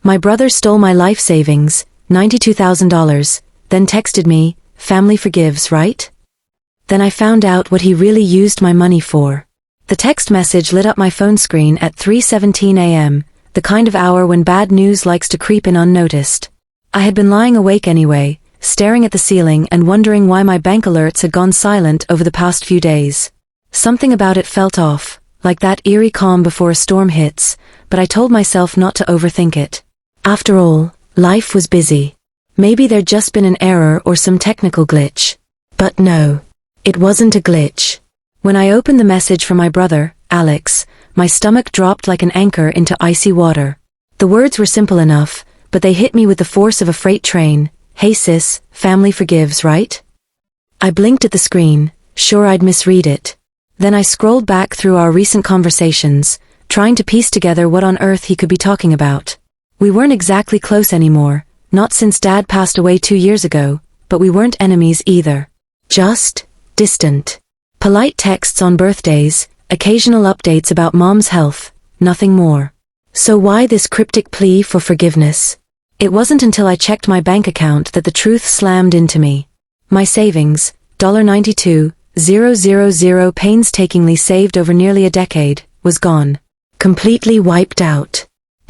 My brother stole my life savings, $92,000, then texted me, "Family forgives, right?" Then I found out what he really used my money for. The text message lit up my phone screen at 3:17 a.m., the kind of hour when bad news likes to creep in unnoticed. I had been lying awake anyway, staring at the ceiling and wondering why my bank alerts had gone silent over the past few days. Something about it felt off, like that eerie calm before a storm hits, but I told myself not to overthink it. After all, life was busy. Maybe there'd just been an error or some technical glitch. But no. It wasn't a glitch. When I opened the message from my brother, Alex, my stomach dropped like an anchor into icy water. The words were simple enough, but they hit me with the force of a freight train. "Hey sis, family forgives, right?" I blinked at the screen, sure I'd misread it. Then I scrolled back through our recent conversations, trying to piece together what on earth he could be talking about. We weren't exactly close anymore, not since Dad passed away 2 years ago, but we weren't enemies either. Just distant. Polite texts on birthdays, occasional updates about Mom's health, nothing more. So why this cryptic plea for forgiveness? It wasn't until I checked my bank account that the truth slammed into me. My savings, $92,000 painstakingly saved over nearly a decade, was gone. Completely wiped out.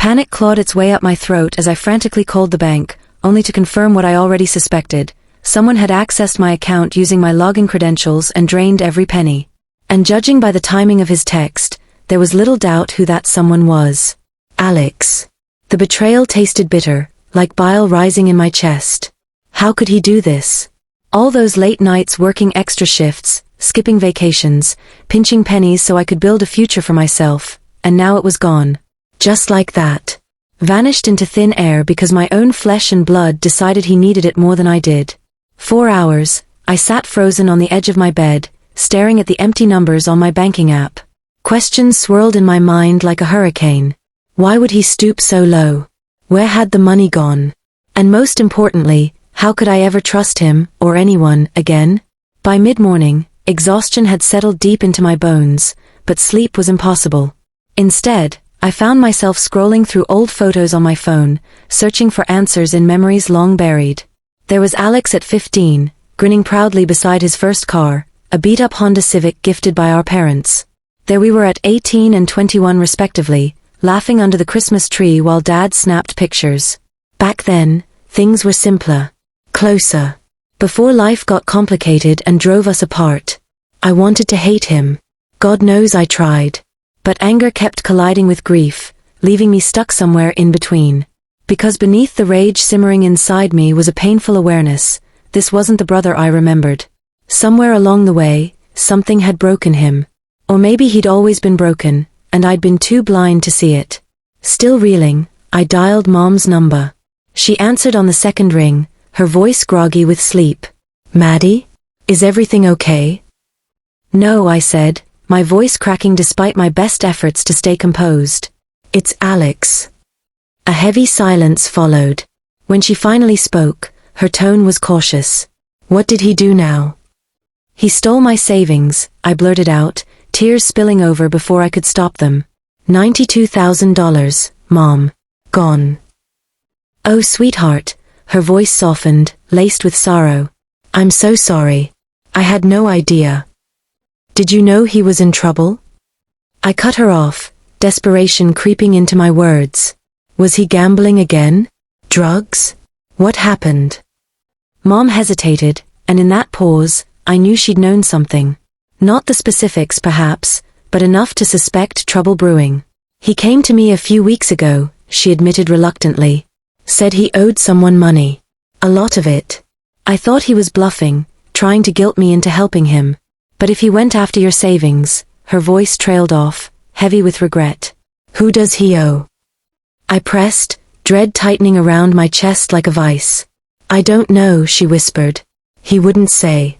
Panic clawed its way up my throat as I frantically called the bank, only to confirm what I already suspected. Someone had accessed my account using my login credentials and drained every penny. And judging by the timing of his text, there was little doubt who that someone was. Alex. The betrayal tasted bitter, like bile rising in my chest. How could he do this? All those late nights working extra shifts, skipping vacations, pinching pennies so I could build a future for myself, and now it was gone. Just like that. Vanished into thin air because my own flesh and blood decided he needed it more than I did. 4 hours, I sat frozen on the edge of my bed, staring at the empty numbers on my banking app. Questions swirled in my mind like a hurricane. Why would he stoop so low? Where had the money gone? And most importantly, how could I ever trust him, or anyone, again? By mid-morning, exhaustion had settled deep into my bones, but sleep was impossible. Instead, I found myself scrolling through old photos on my phone, searching for answers in memories long buried. There was Alex at 15, grinning proudly beside his first car, a beat-up Honda Civic gifted by our parents. There we were at 18 and 21 respectively, laughing under the Christmas tree while Dad snapped pictures. Back then, things were simpler. Closer. Before life got complicated and drove us apart. I wanted to hate him. God knows I tried. But anger kept colliding with grief, leaving me stuck somewhere in between. Because beneath the rage simmering inside me was a painful awareness, this wasn't the brother I remembered. Somewhere along the way, something had broken him. Or maybe he'd always been broken, and I'd been too blind to see it. Still reeling, I dialed Mom's number. She answered on the second ring, her voice groggy with sleep. "Maddie? Is everything okay?" "No," I said, my voice cracking despite my best efforts to stay composed. "It's Alex." A heavy silence followed. When she finally spoke, her tone was cautious. "What did he do now?" "He stole my savings," I blurted out, tears spilling over before I could stop them. $92,000, Mom. Gone. "Oh, sweetheart," her voice softened, laced with sorrow. "I'm so sorry. I had no idea." "Did you know he was in trouble?" I cut her off, desperation creeping into my words. Was he gambling again? Drugs? What happened? Mom hesitated, and in that pause, I knew she'd known something. Not the specifics perhaps, but enough to suspect trouble brewing. "He came to me a few weeks ago," she admitted reluctantly. "Said he owed someone money. A lot of it. I thought he was bluffing, trying to guilt me into helping him. But if he went after your savings," her voice trailed off, heavy with regret. "Who does he owe?" I pressed, dread tightening around my chest like a vice. "I don't know," she whispered. "He wouldn't say."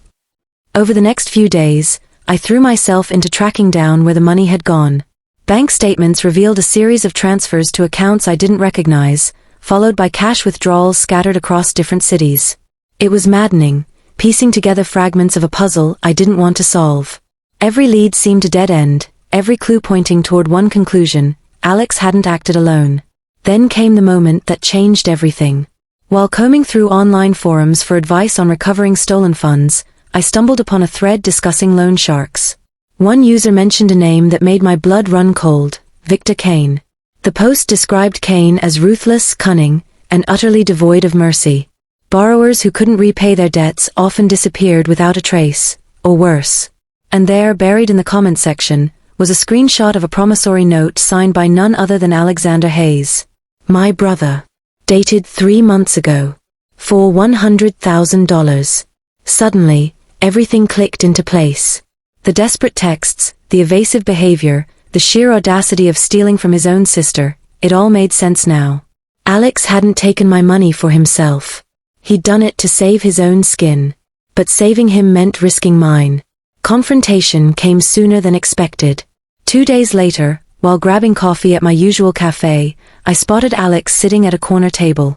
Over the next few days, I threw myself into tracking down where the money had gone. Bank statements revealed a series of transfers to accounts I didn't recognize, followed by cash withdrawals scattered across different cities. It was maddening, piecing together fragments of a puzzle I didn't want to solve. Every lead seemed a dead end, every clue pointing toward one conclusion: Alex hadn't acted alone. Then came the moment that changed everything. While combing through online forums for advice on recovering stolen funds, I stumbled upon a thread discussing loan sharks. One user mentioned a name that made my blood run cold: Victor Kane. The post described Kane as ruthless, cunning, and utterly devoid of mercy. Borrowers who couldn't repay their debts often disappeared without a trace, or worse. And there, buried in the comment section, was a screenshot of a promissory note signed by none other than Alexander Hayes, my brother, dated 3 months ago, for $100,000. Suddenly, everything clicked into place. The desperate texts, the evasive behavior, the sheer audacity of stealing from his own sister, it all made sense now. Alex hadn't taken my money for himself. He'd done it to save his own skin. But saving him meant risking mine. Confrontation came sooner than expected. 2 days later, while grabbing coffee at my usual cafe, I spotted Alex sitting at a corner table.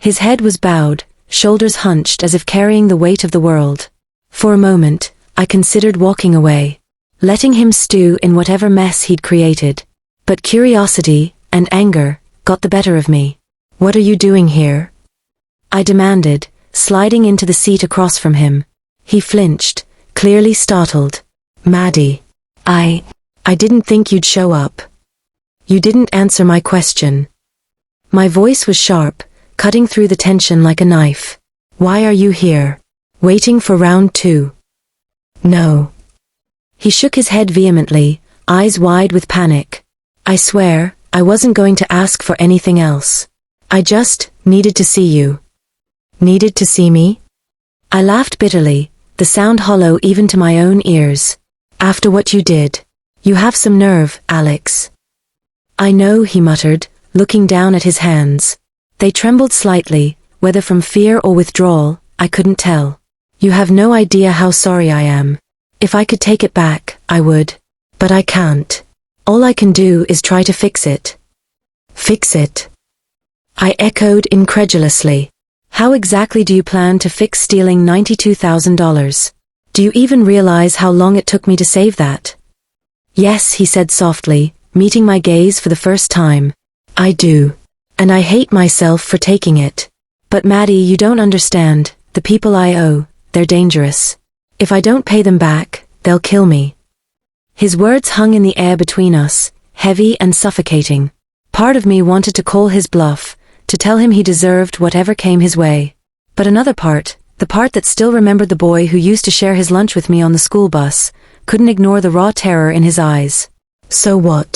His head was bowed, shoulders hunched as if carrying the weight of the world. For a moment, I considered walking away, letting him stew in whatever mess he'd created. But curiosity and anger got the better of me. "What are you doing here?" I demanded, sliding into the seat across from him. He flinched, clearly startled. "Maddie, I didn't think you'd show up. You didn't answer my question." My voice was sharp, cutting through the tension like a knife. "Why are you here? Waiting for round 2? "No." He shook his head vehemently, eyes wide with panic. "I swear, I wasn't going to ask for anything else. I just needed to see you." "Needed to see me?" I laughed bitterly, the sound hollow even to my own ears. "After what you did. You have some nerve, Alex." "I know," he muttered, looking down at his hands. They trembled slightly, whether from fear or withdrawal, I couldn't tell. "You have no idea how sorry I am. If I could take it back, I would. But I can't. All I can do is try to fix it." "Fix it?" I echoed incredulously. "How exactly do you plan to fix stealing $92,000? Do you even realize how long it took me to save that?" "Yes," he said softly, meeting my gaze for the first time. "I do. And I hate myself for taking it. But Maddie, you don't understand. The people I owe, they're dangerous. If I don't pay them back, they'll kill me." His words hung in the air between us, heavy and suffocating. Part of me wanted to call his bluff, to tell him he deserved whatever came his way. But another part, the part that still remembered the boy who used to share his lunch with me on the school bus, couldn't ignore the raw terror in his eyes. "So what?"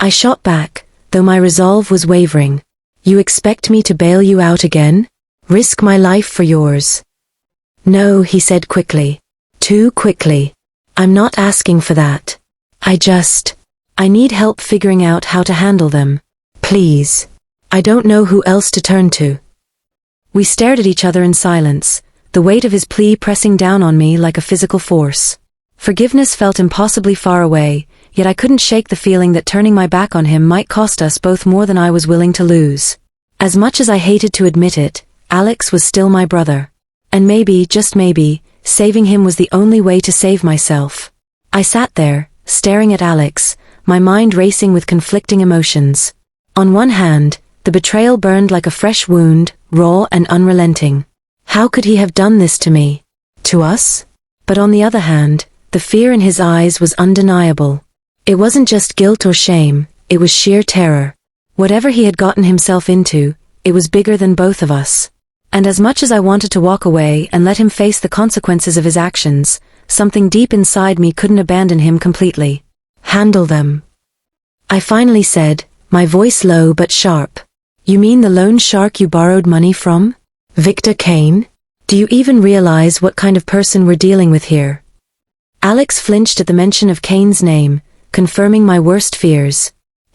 I shot back, though my resolve was wavering. "You expect me to bail you out again? Risk my life for yours?" "No," he said quickly. Too quickly. "I'm not asking for that. I need help figuring out how to handle them. Please. I don't know who else to turn to." We stared at each other in silence, the weight of his plea pressing down on me like a physical force. Forgiveness felt impossibly far away, yet I couldn't shake the feeling that turning my back on him might cost us both more than I was willing to lose. As much as I hated to admit it, Alex was still my brother. And maybe, just maybe, saving him was the only way to save myself. I sat there, staring at Alex, my mind racing with conflicting emotions. On one hand, the betrayal burned like a fresh wound, raw and unrelenting. How could he have done this to me? To us? But on the other hand, the fear in his eyes was undeniable. It wasn't just guilt or shame, it was sheer terror. Whatever he had gotten himself into, it was bigger than both of us. And as much as I wanted to walk away and let him face the consequences of his actions, something deep inside me couldn't abandon him completely. "Handle them," I finally said, my voice low but sharp. "You mean the loan shark you borrowed money from? Victor Kane? Do you even realize what kind of person we're dealing with here?" Alex flinched at the mention of Kane's name, confirming my worst fears.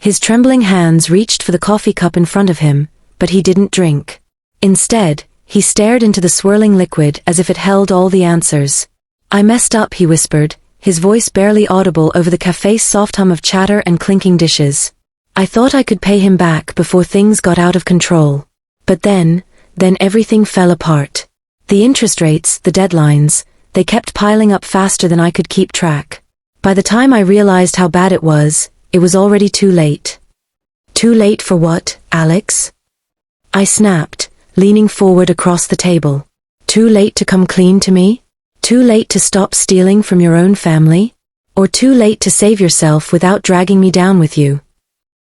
His trembling hands reached for the coffee cup in front of him, but he didn't drink. Instead, he stared into the swirling liquid as if it held all the answers. "I messed up," he whispered, his voice barely audible over the cafe's soft hum of chatter and clinking dishes. "I thought I could pay him back before things got out of control. But then everything fell apart. The interest rates, the deadlines, they kept piling up faster than I could keep track. By the time I realized how bad it was already too late." Too late for what, Alex? I snapped, leaning forward across the table. Too late to come clean to me? Too late to stop stealing from your own family? Or too late to save yourself without dragging me down with you?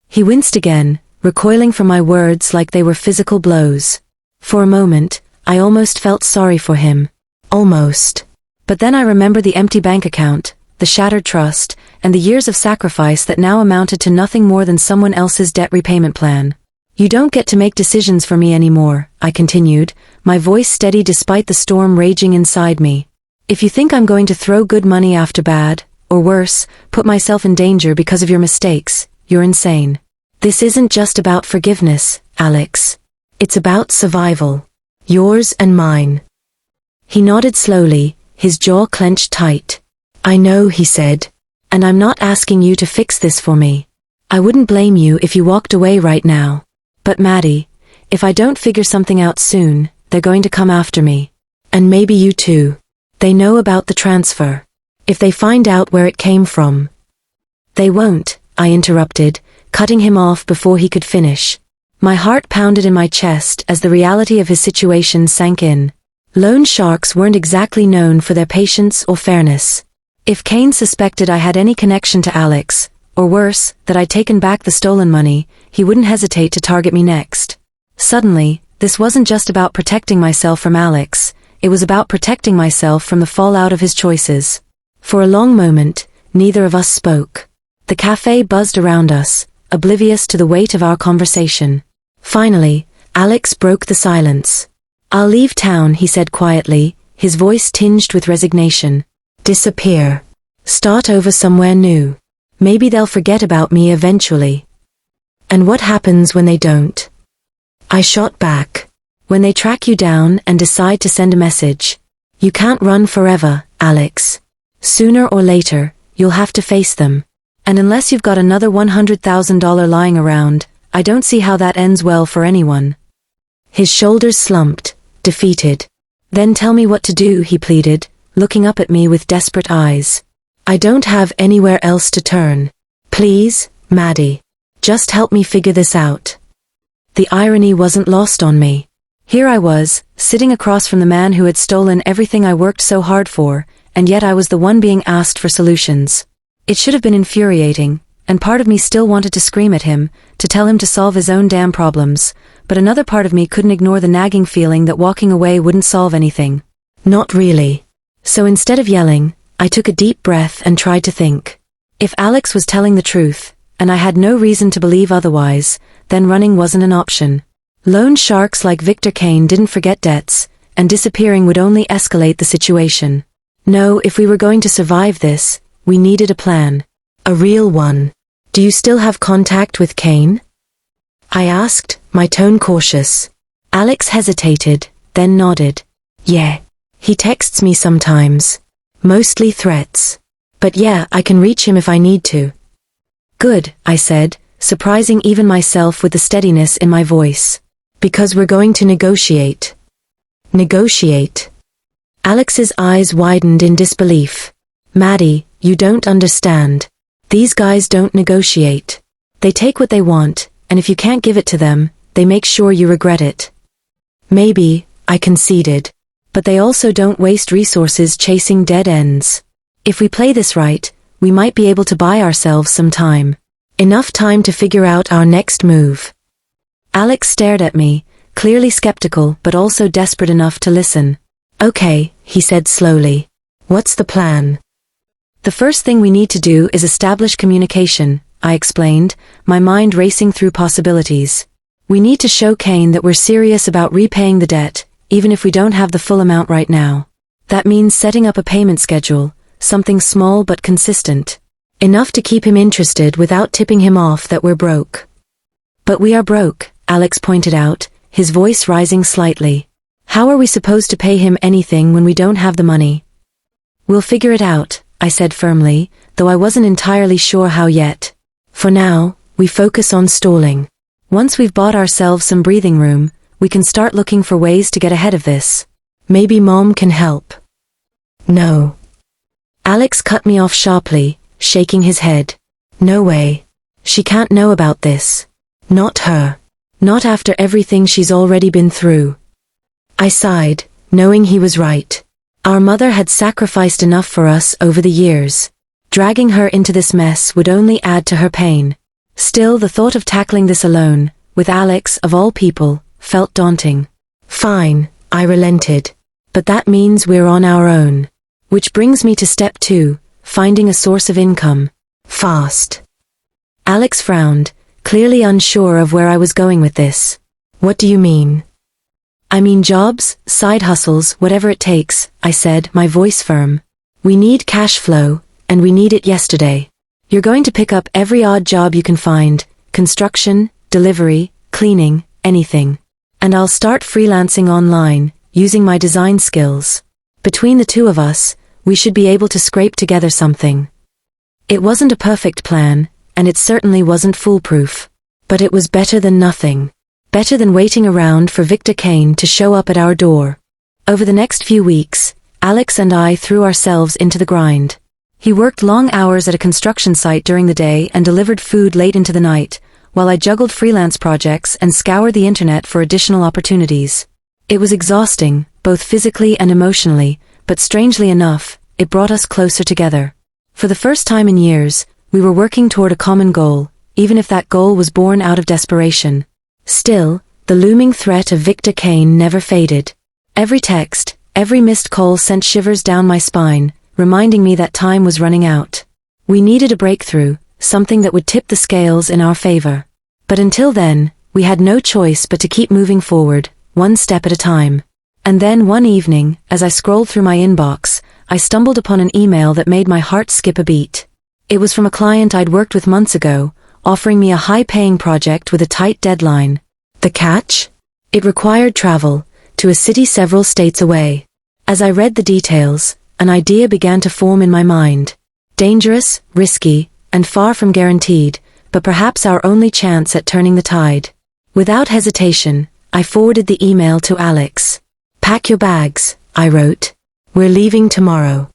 He winced again, recoiling from my words like they were physical blows. For a moment, I almost felt sorry for him. Almost. But then I remembered the empty bank account, the shattered trust, and the years of sacrifice that now amounted to nothing more than someone else's debt repayment plan. You don't get to make decisions for me anymore, I continued, my voice steady despite the storm raging inside me. If you think I'm going to throw good money after bad, or worse, put myself in danger because of your mistakes, you're insane. This isn't just about forgiveness, Alex. It's about survival. Yours and mine. He nodded slowly, his jaw clenched tight. I know, he said. And I'm not asking you to fix this for me. I wouldn't blame you if you walked away right now. But Maddie, if I don't figure something out soon, they're going to come after me. And maybe you too. They know about the transfer. If they find out where it came from. They won't, I interrupted, cutting him off before he could finish. My heart pounded in my chest as the reality of his situation sank in. Loan sharks weren't exactly known for their patience or fairness. If Kane suspected I had any connection to Alex, or worse, that I'd taken back the stolen money, he wouldn't hesitate to target me next. Suddenly, this wasn't just about protecting myself from Alex, it was about protecting myself from the fallout of his choices. For a long moment, neither of us spoke. The cafe buzzed around us, oblivious to the weight of our conversation. Finally, Alex broke the silence. I'll leave town, he said quietly, his voice tinged with resignation. Disappear. Start over somewhere new. Maybe they'll forget about me eventually. And what happens when they don't? I shot back. When they track you down and decide to send a message. You can't run forever, Alex. Sooner or later, you'll have to face them. And unless you've got another $100,000 lying around, I don't see how that ends well for anyone. His shoulders slumped, defeated. Then tell me what to do, he pleaded, looking up at me with desperate eyes. I don't have anywhere else to turn. Please, Maddie. Just help me figure this out. The irony wasn't lost on me. Here I was, sitting across from the man who had stolen everything I worked so hard for, and yet I was the one being asked for solutions. It should have been infuriating, and part of me still wanted to scream at him, to tell him to solve his own damn problems, but another part of me couldn't ignore the nagging feeling that walking away wouldn't solve anything. Not really. So instead of yelling, I took a deep breath and tried to think. If Alex was telling the truth, and I had no reason to believe otherwise, then running wasn't an option. Loan sharks like Victor Kane didn't forget debts, and disappearing would only escalate the situation. No, if we were going to survive this, we needed a plan. A real one. Do you still have contact with Kane? I asked, my tone cautious. Alex hesitated, then nodded. Yeah. He texts me sometimes. Mostly threats. But yeah, I can reach him if I need to. Good, I said, surprising even myself with the steadiness in my voice. Because we're going to negotiate. Negotiate. Alex's eyes widened in disbelief. Maddie, you don't understand. These guys don't negotiate. They take what they want, and if you can't give it to them, they make sure you regret it. Maybe, I conceded. But they also don't waste resources chasing dead ends. If we play this right, we might be able to buy ourselves some time. Enough time to figure out our next move. Alex stared at me, clearly skeptical but also desperate enough to listen. Okay, he said slowly. What's the plan? The first thing we need to do is establish communication, I explained, my mind racing through possibilities. We need to show Kane that we're serious about repaying the debt, even if we don't have the full amount right now. That means setting up a payment schedule, something small but consistent. Enough to keep him interested without tipping him off that we're broke. But we are broke, Alex pointed out, his voice rising slightly. How are we supposed to pay him anything when we don't have the money? We'll figure it out, I said firmly, though I wasn't entirely sure how yet. For now, we focus on stalling. Once we've bought ourselves some breathing room, we can start looking for ways to get ahead of this. Maybe Mom can help. No. Alex cut me off sharply, shaking his head. No way. She can't know about this. Not her. Not after everything she's already been through. I sighed, knowing he was right. Our mother had sacrificed enough for us over the years. Dragging her into this mess would only add to her pain. Still, the thought of tackling this alone, with Alex, of all people, felt daunting. Fine, I relented. But that means we're on our own. Which brings me to step 2, finding a source of income. Fast. Alex frowned, clearly unsure of where I was going with this. What do you mean? I mean jobs, side hustles, whatever it takes, I said, my voice firm. We need cash flow, and we need it yesterday. You're going to pick up every odd job you can find, construction, delivery, cleaning, anything. And I'll start freelancing online, using my design skills. Between the two of us, we should be able to scrape together something. It wasn't a perfect plan, and it certainly wasn't foolproof. But it was better than nothing. Better than waiting around for Victor Kane to show up at our door. Over the next few weeks, Alex and I threw ourselves into the grind. He worked long hours at a construction site during the day and delivered food late into the night, while I juggled freelance projects and scoured the internet for additional opportunities. It was exhausting, both physically and emotionally, but strangely enough, it brought us closer together. For the first time in years, we were working toward a common goal, even if that goal was born out of desperation. Still, the looming threat of Victor Kane never faded. Every text, every missed call sent shivers down my spine, reminding me that time was running out. We needed a breakthrough, something that would tip the scales in our favor. But until then, we had no choice but to keep moving forward, one step at a time. And then one evening, as I scrolled through my inbox, I stumbled upon an email that made my heart skip a beat. It was from a client I'd worked with months ago, offering me a high-paying project with a tight deadline. The catch? It required travel, to a city several states away. As I read the details, an idea began to form in my mind. Dangerous, risky, and far from guaranteed, but perhaps our only chance at turning the tide. Without hesitation, I forwarded the email to Alex. "Pack your bags," I wrote. "We're leaving tomorrow."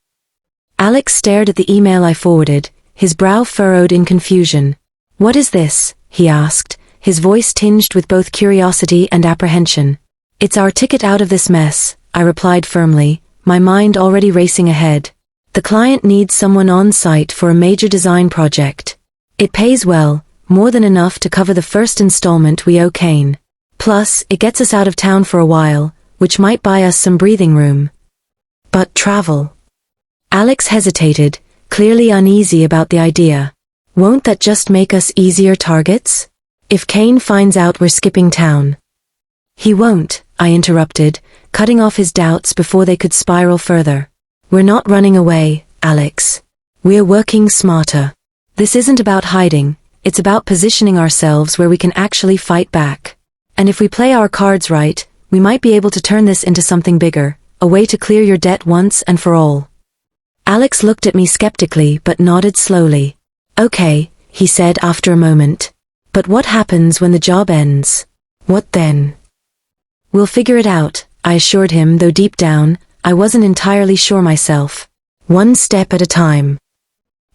Alex stared at the email I forwarded, his brow furrowed in confusion. "What is this?" he asked, his voice tinged with both curiosity and apprehension. "It's our ticket out of this mess," I replied firmly, my mind already racing ahead. "The client needs someone on site for a major design project. It pays well, more than enough to cover the first installment we owe Kane. Plus, it gets us out of town for a while, which might buy us some breathing room." "But travel?" Alex hesitated, clearly uneasy about the idea. "Won't that just make us easier targets? If Kane finds out we're skipping town?" "He won't," I interrupted, cutting off his doubts before they could spiral further. "We're not running away, Alex. We're working smarter. This isn't about hiding, it's about positioning ourselves where we can actually fight back. And if we play our cards right, we might be able to turn this into something bigger, a way to clear your debt once and for all." Alex looked at me skeptically but nodded slowly. "Okay," he said after a moment. "But what happens when the job ends? What then?" "We'll figure it out," I assured him, though deep down, I wasn't entirely sure myself. One step at a time.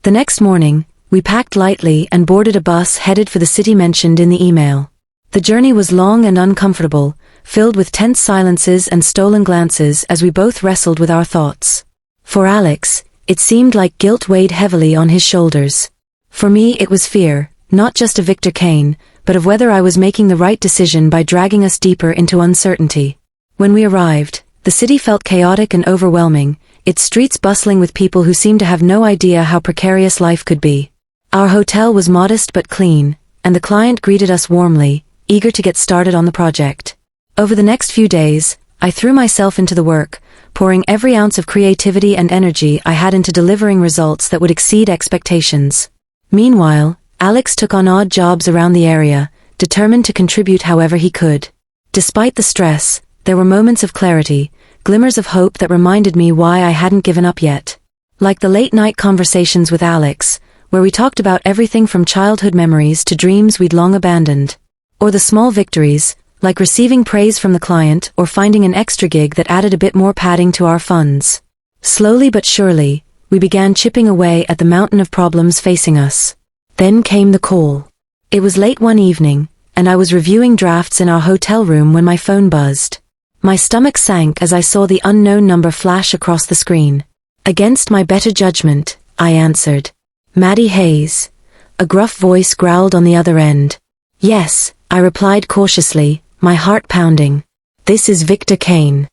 The next morning, we packed lightly and boarded a bus headed for the city mentioned in the email. The journey was long and uncomfortable, filled with tense silences and stolen glances as we both wrestled with our thoughts. For Alex, it seemed like guilt weighed heavily on his shoulders. For me, it was fear, not just of Victor Kane, but of whether I was making the right decision by dragging us deeper into uncertainty. When we arrived, the city felt chaotic and overwhelming, its streets bustling with people who seemed to have no idea how precarious life could be. Our hotel was modest but clean, and the client greeted us warmly, eager to get started on the project. Over the next few days, I threw myself into the work, pouring every ounce of creativity and energy I had into delivering results that would exceed expectations. Meanwhile, Alex took on odd jobs around the area, determined to contribute however he could. Despite the stress, there were moments of clarity, glimmers of hope that reminded me why I hadn't given up yet. Like the late-night conversations with Alex, where we talked about everything from childhood memories to dreams we'd long abandoned. Or the small victories, like receiving praise from the client or finding an extra gig that added a bit more padding to our funds. Slowly but surely, we began chipping away at the mountain of problems facing us. Then came the call. It was late one evening, and I was reviewing drafts in our hotel room when my phone buzzed. My stomach sank as I saw the unknown number flash across the screen. Against my better judgment, I answered. Maddie Hayes. A gruff voice growled on the other end. Yes, I replied cautiously, my heart pounding. This is Victor Kane.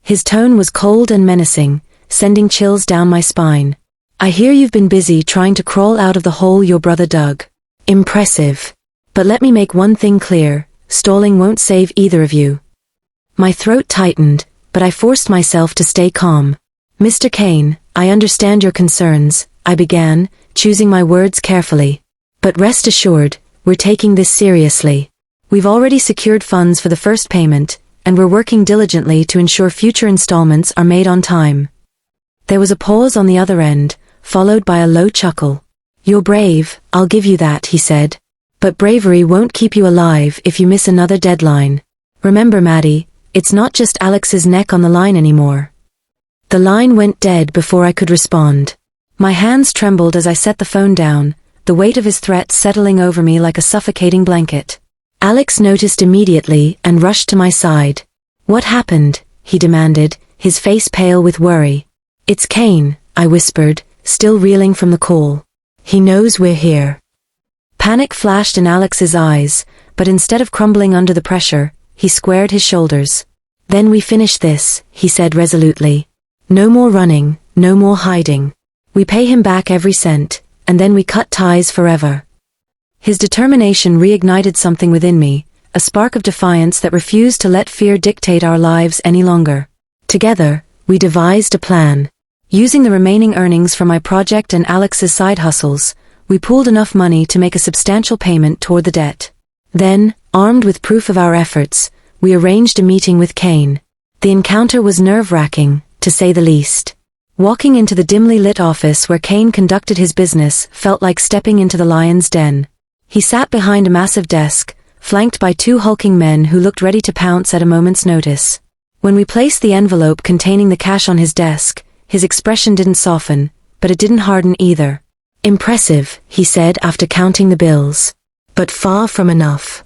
His tone was cold and menacing, sending chills down my spine. I hear you've been busy trying to crawl out of the hole your brother dug. Impressive. But let me make one thing clear, stalling won't save either of you. My throat tightened, but I forced myself to stay calm. Mr. Kane, I understand your concerns, I began, choosing my words carefully. But rest assured, we're taking this seriously. We've already secured funds for the first payment, and we're working diligently to ensure future installments are made on time. There was a pause on the other end, followed by a low chuckle. You're brave, I'll give you that, he said. But bravery won't keep you alive if you miss another deadline. Remember, Maddie, it's not just Alex's neck on the line anymore. The line went dead before I could respond. My hands trembled as I set the phone down, the weight of his threat settling over me like a suffocating blanket. Alex noticed immediately and rushed to my side. What happened? He demanded, his face pale with worry. It's Kane, I whispered, still reeling from the call. He knows we're here. Panic flashed in Alex's eyes, but instead of crumbling under the pressure, he squared his shoulders. Then we finish this, he said resolutely. No more running, no more hiding. We pay him back every cent, and then we cut ties forever. His determination reignited something within me, a spark of defiance that refused to let fear dictate our lives any longer. Together, we devised a plan. Using the remaining earnings from my project and Alex's side hustles, we pooled enough money to make a substantial payment toward the debt. Then, armed with proof of our efforts, we arranged a meeting with Kane. The encounter was nerve-wracking, to say the least. Walking into the dimly lit office where Kane conducted his business felt like stepping into the lion's den. He sat behind a massive desk, flanked by two hulking men who looked ready to pounce at a moment's notice. When we placed the envelope containing the cash on his desk, his expression didn't soften, but it didn't harden either. Impressive, he said after counting the bills. But far from enough.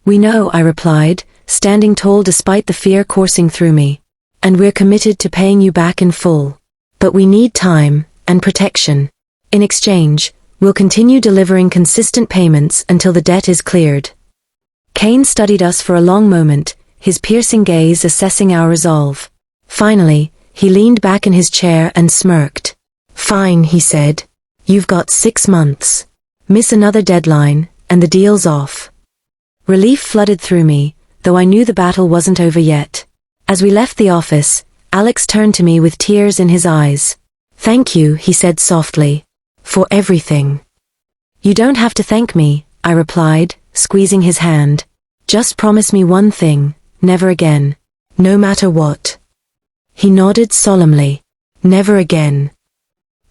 We know, I replied, standing tall despite the fear coursing through me. And we're committed to paying you back in full. But we need time, and protection. In exchange, we'll continue delivering consistent payments until the debt is cleared. Kane studied us for a long moment, his piercing gaze assessing our resolve. Finally, he leaned back in his chair and smirked. Fine, he said. You've got 6 months. Miss another deadline, and the deal's off. Relief flooded through me, though I knew the battle wasn't over yet. As we left the office, Alex turned to me with tears in his eyes. Thank you, he said softly. For everything. You don't have to thank me, I replied, squeezing his hand. Just promise me one thing, never again. No matter what. He nodded solemnly. Never again.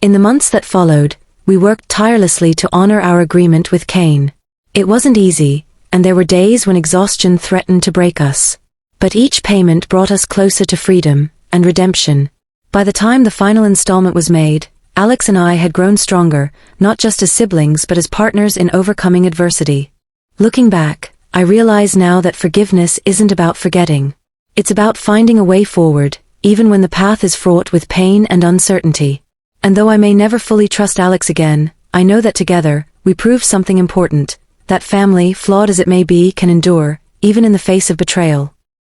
In the months that followed, we worked tirelessly to honor our agreement with Kane. It wasn't easy, and there were days when exhaustion threatened to break us. But each payment brought us closer to freedom and redemption. By the time the final installment was made, Alex and I had grown stronger, not just as siblings but as partners in overcoming adversity. Looking back, I realize now that forgiveness isn't about forgetting. It's about finding a way forward, even when the path is fraught with pain and uncertainty. And though I may never fully trust Alex again, I know that together, we proved something important, that family, flawed as it may be, can endure, even in the face of betrayal.